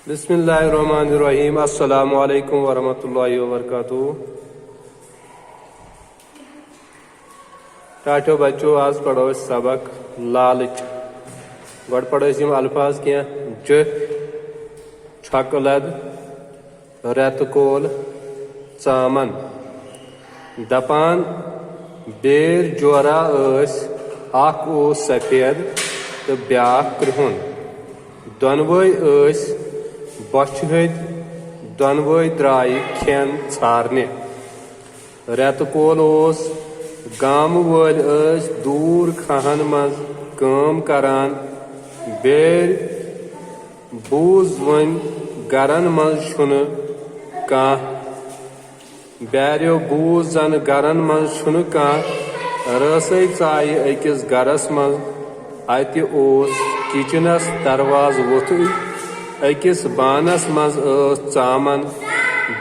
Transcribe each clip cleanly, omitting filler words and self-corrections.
बिस्मिल्लाहिर्रहमानिर्रहीम। अस्सलामु अलैकुम वरहमतुल्लाहि वबरकातुहू। टाठो बच्चों, आज पढ़ो सबक लालच। गड पढ़ो यम अल्फाज क्या ज छकलद रेत कोल चामन दपान बेर जोरा अख ओस सफेद तो ब्याख कृहुन दोनवई बचहद दोनवई द्राय खेन छारने रेत कोल ओस गाम वल दूर खहन मज काम करान बेर बूज वन गरन मज छुन काह बैरो बूज जन गरन मज छुन काह रसई चाय अकिस गरस मज अत ओस किचनस दरवाज वोथ अकिस बानस मज चामन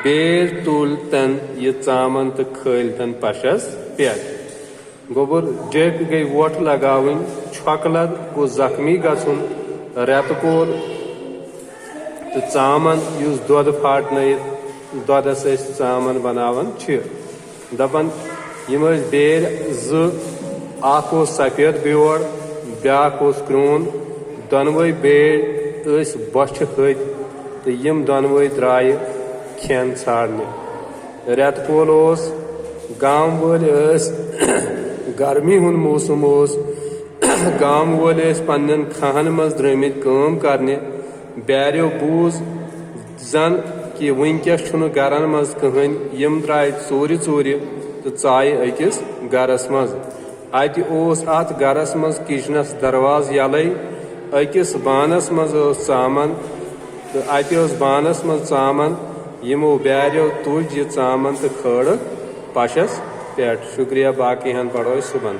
बेर तुल तन ये चामन तो खल तन पशस पे गोबर जग गई वोट लगावन छकलद गो जख्मी गुन रेत कोल तो चामन युस दुध फाटन दुधस चामन बनावन दपन यम बेर अख सफेद ब्योर ब्याख क्रून दोनवई बेर बच हद तो यम दोनवई द्राय खेन छाड़ने रेत कोल गाम वल गर्मी हुन मौसम गाम वल पन्न खहन मज द्रमित काम करने बैरो बूज जन कि वनकस गरन मज कहन यम द्राय चोर तो चाय अकिस गरस मज अत गरस मज किचनस दरवाज यल अकिस बानस मज चामन तो अत बानस मज चामन यमो बैरो तुज यह चामन तो खड़ पशस पे। शुक्रिया। बाकी हन पढ़ो सुबह।